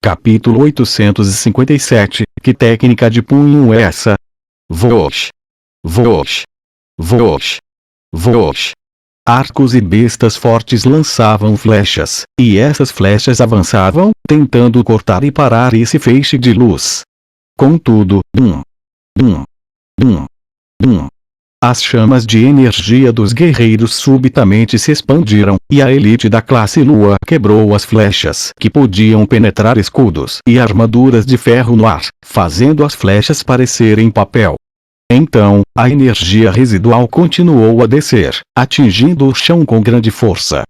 Capítulo 857. Que técnica de punho é essa? Vosh. Vosh. Vosh. Vosh. Arcos e bestas fortes lançavam flechas, e essas flechas avançavam, tentando cortar e parar esse feixe de luz. Contudo, as chamas de energia dos guerreiros subitamente se expandiram, e a elite da classe Lua quebrou as flechas que podiam penetrar escudos e armaduras de ferro no ar, fazendo as flechas parecerem papel. Então, a energia residual continuou a descer, atingindo o chão com grande força.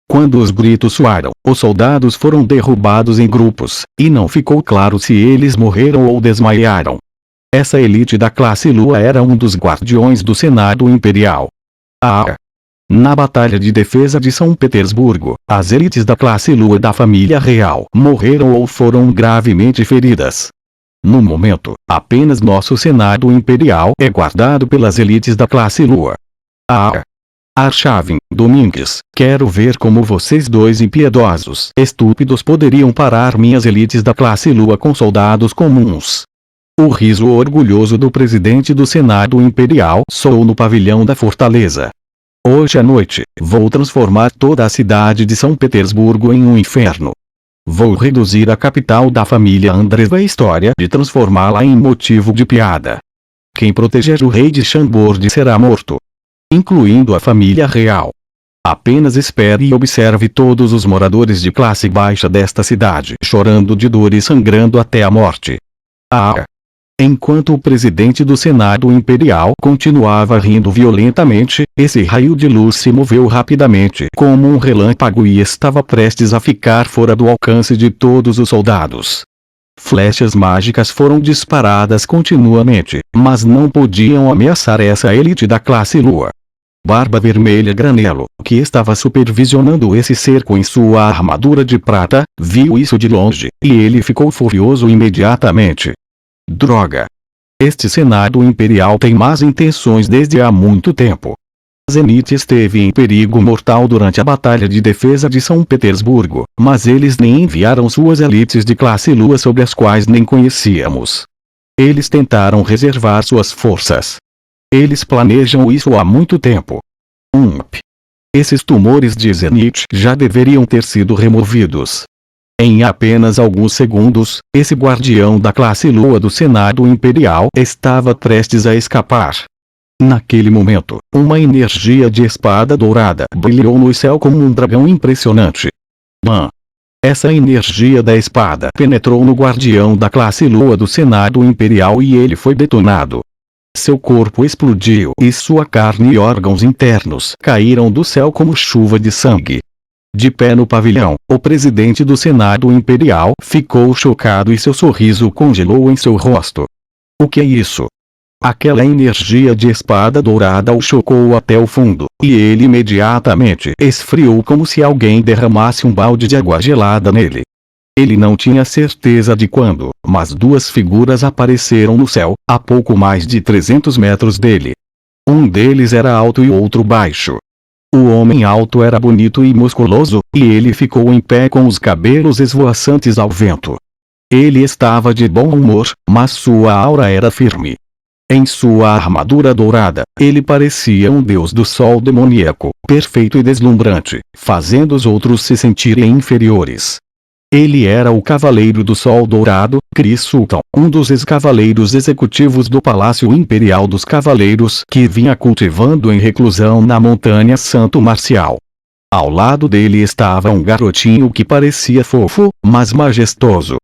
Quando os gritos soaram, os soldados foram derrubados em grupos, e não ficou claro se eles morreram ou desmaiaram. Essa elite da classe Lua era um dos guardiões do Senado Imperial. Na Batalha de Defesa de São Petersburgo, as elites da classe Lua da família real morreram ou foram gravemente feridas. No momento, apenas nosso Senado Imperial é guardado pelas elites da classe Lua. Arshavin, Domingues, quero ver como vocês dois impiedosos estúpidos poderiam parar minhas elites da classe Lua com soldados comuns. O riso orgulhoso do presidente do Senado Imperial soou no pavilhão da fortaleza. Hoje à noite, vou transformar toda a cidade de São Petersburgo em um inferno. Vou reduzir a capital da família Andreeva à história de transformá-la em motivo de piada. Quem proteger o rei de Chambord será morto, incluindo a família real. Apenas espere e observe todos os moradores de classe baixa desta cidade chorando de dor e sangrando até a morte. Enquanto o presidente do Senado Imperial continuava rindo violentamente, esse raio de luz se moveu rapidamente como um relâmpago e estava prestes a ficar fora do alcance de todos os soldados. Flechas mágicas foram disparadas continuamente, mas não podiam ameaçar essa elite da classe Lua. Barba Vermelha Granelo, que estava supervisionando esse cerco em sua armadura de prata, viu isso de longe, e ele ficou furioso imediatamente. Droga! Este Senado Imperial tem más intenções desde há muito tempo. Zenith esteve em perigo mortal durante a Batalha de Defesa de São Petersburgo, mas eles nem enviaram suas elites de classe Lua sobre as quais nem conhecíamos. Eles tentaram reservar suas forças. Eles planejam isso há muito tempo. Esses tumores de Zenith já deveriam ter sido removidos. Em apenas alguns segundos, esse guardião da classe Lua do Senado Imperial estava prestes a escapar. Naquele momento, uma energia de espada dourada brilhou no céu como um dragão impressionante. Essa energia da espada penetrou no guardião da classe Lua do Senado Imperial e ele foi detonado. Seu corpo explodiu e sua carne e órgãos internos caíram do céu como chuva de sangue. De pé no pavilhão, o presidente do Senado Imperial ficou chocado e seu sorriso congelou em seu rosto. O que é isso? Aquela energia de espada dourada o chocou até o fundo, e ele imediatamente esfriou como se alguém derramasse um balde de água gelada nele. Ele não tinha certeza de quando, mas duas figuras apareceram no céu, a pouco mais de 300 metros dele. Um deles era alto e o outro baixo. O homem alto era bonito e musculoso, e ele ficou em pé com os cabelos esvoaçantes ao vento. Ele estava de bom humor, mas sua aura era firme. Em sua armadura dourada, ele parecia um deus do sol demoníaco, perfeito e deslumbrante, fazendo os outros se sentirem inferiores. Ele era o Cavaleiro do Sol Dourado, Chris Sultan, um dos ex-cavaleiros executivos do Palácio Imperial dos Cavaleiros que vinha cultivando em reclusão na Montanha Santo Marcial. Ao lado dele estava um garotinho que parecia fofo, mas majestoso.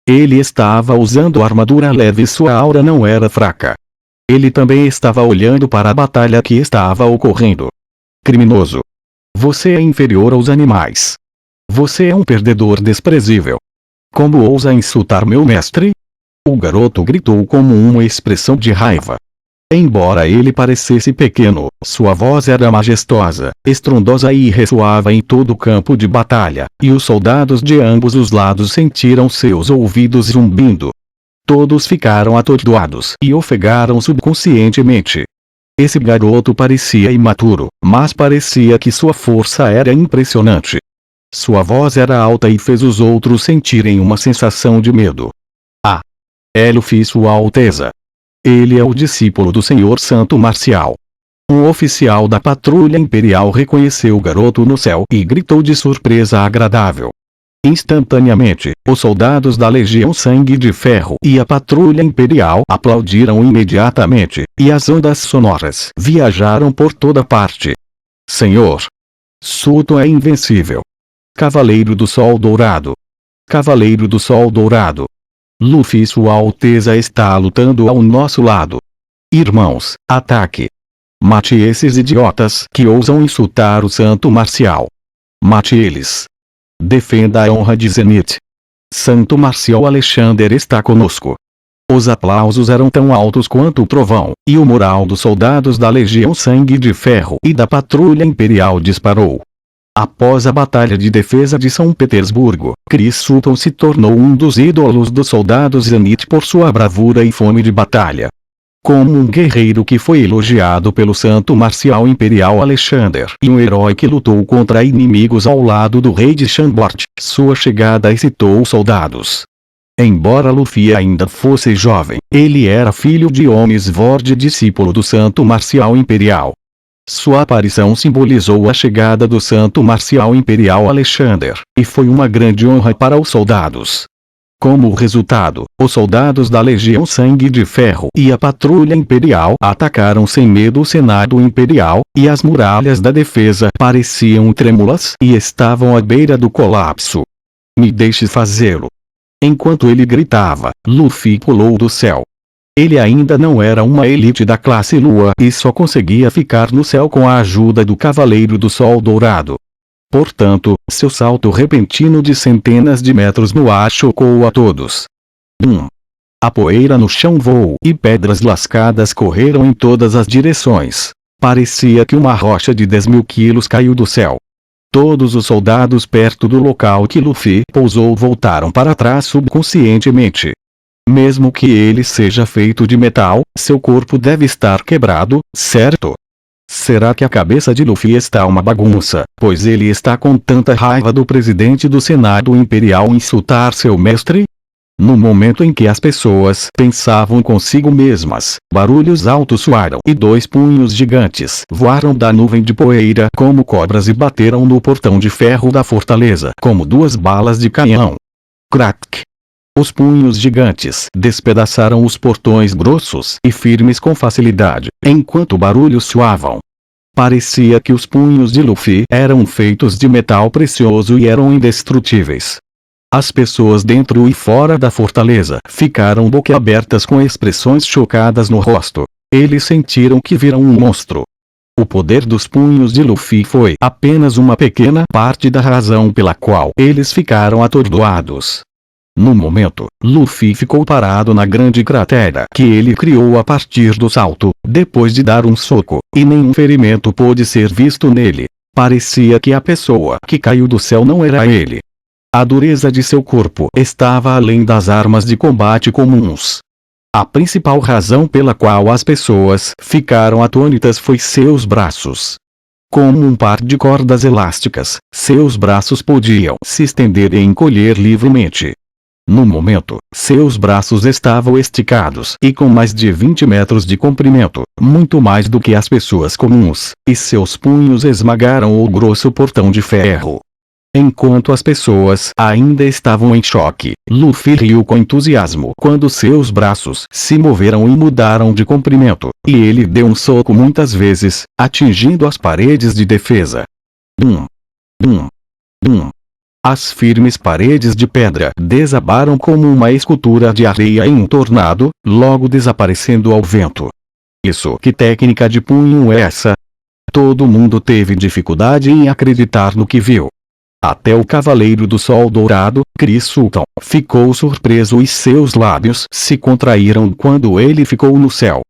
Ele estava usando armadura leve e sua aura não era fraca. Ele também estava olhando para a batalha que estava ocorrendo. Criminoso! Você é inferior aos animais. Você é um perdedor desprezível. Como ousa insultar meu mestre? O garoto gritou como uma expressão de raiva. Embora ele parecesse pequeno, sua voz era majestosa, estrondosa e ressoava em todo o campo de batalha, e os soldados de ambos os lados sentiram seus ouvidos zumbindo. Todos ficaram atordoados e ofegaram subconscientemente. Esse garoto parecia imaturo, mas parecia que sua força era impressionante. Sua voz era alta e fez os outros sentirem uma sensação de medo. Ah! É Luffy, Sua Alteza. Ele é o discípulo do Senhor Santo Marcial. Um oficial da patrulha imperial reconheceu o garoto no céu e gritou de surpresa agradável. Instantaneamente, os soldados da Legião Sangue de Ferro e a patrulha imperial aplaudiram imediatamente, e as ondas sonoras viajaram por toda parte. Senhor! Sultan é invencível. Cavaleiro do Sol Dourado. Cavaleiro do Sol Dourado. Luffy, Sua Alteza está lutando ao nosso lado. Irmãos, ataque! Mate esses idiotas que ousam insultar o Santo Marcial. Mate eles. Defenda a honra de Zenith. Santo Marcial Alexander está conosco. Os aplausos eram tão altos quanto o trovão, e o moral dos soldados da Legião Sangue de Ferro e da Patrulha Imperial disparou. Após a Batalha de Defesa de São Petersburgo, Chris Sutton se tornou um dos ídolos dos soldados Zenith por sua bravura e fome de batalha. Como um guerreiro que foi elogiado pelo Santo Marcial Imperial Alexander e um herói que lutou contra inimigos ao lado do rei de Chambord, sua chegada excitou os soldados. Embora Luffy ainda fosse jovem, ele era filho de Homens Vord, discípulo do Santo Marcial Imperial. Sua aparição simbolizou a chegada do Santo Marcial Imperial Alexander, e foi uma grande honra para os soldados. Como resultado, os soldados da Legião Sangue de Ferro e a Patrulha Imperial atacaram sem medo o Senado Imperial, e as muralhas da defesa pareciam trêmulas e estavam à beira do colapso. Me deixe fazê-lo. Enquanto ele gritava, Luffy pulou do céu. Ele ainda não era uma elite da classe Lua e só conseguia ficar no céu com a ajuda do Cavaleiro do Sol Dourado. Portanto, seu salto repentino de centenas de metros no ar chocou a todos. A poeira no chão voou e pedras lascadas correram em todas as direções. Parecia que uma rocha de 10.000 quilos caiu do céu. Todos os soldados perto do local que Luffy pousou voltaram para trás subconscientemente. Mesmo que ele seja feito de metal, seu corpo deve estar quebrado, certo? Será que a cabeça de Luffy está uma bagunça, pois ele está com tanta raiva do presidente do Senado Imperial insultar seu mestre? No momento em que as pessoas pensavam consigo mesmas, barulhos altos soaram e 2 punhos gigantes voaram da nuvem de poeira como cobras e bateram no portão de ferro da fortaleza como 2 balas de canhão. Crack! Os punhos gigantes despedaçaram os portões grossos e firmes com facilidade, enquanto barulhos soavam. Parecia que os punhos de Luffy eram feitos de metal precioso e eram indestrutíveis. As pessoas dentro e fora da fortaleza ficaram boquiabertas com expressões chocadas no rosto. Eles sentiram que viram um monstro. O poder dos punhos de Luffy foi apenas uma pequena parte da razão pela qual eles ficaram atordoados. No momento, Luffy ficou parado na grande cratera que ele criou a partir do salto, depois de dar um soco, e nenhum ferimento pôde ser visto nele. Parecia que a pessoa que caiu do céu não era ele. A dureza de seu corpo estava além das armas de combate comuns. A principal razão pela qual as pessoas ficaram atônitas foi seus braços. Como um par de cordas elásticas, seus braços podiam se estender e encolher livremente. No momento, seus braços estavam esticados e com mais de 20 metros de comprimento, muito mais do que as pessoas comuns, e seus punhos esmagaram o grosso portão de ferro. Enquanto as pessoas ainda estavam em choque, Luffy riu com entusiasmo quando seus braços se moveram e mudaram de comprimento, e ele deu um soco muitas vezes, atingindo as paredes de defesa. Bum! Bum! Bum! As firmes paredes de pedra desabaram como uma escultura de areia em um tornado, logo desaparecendo ao vento. Isso, que técnica de punho é essa? Todo mundo teve dificuldade em acreditar no que viu. Até o Cavaleiro do Sol Dourado, Chris Sutton, ficou surpreso e seus lábios se contraíram quando ele ficou no céu.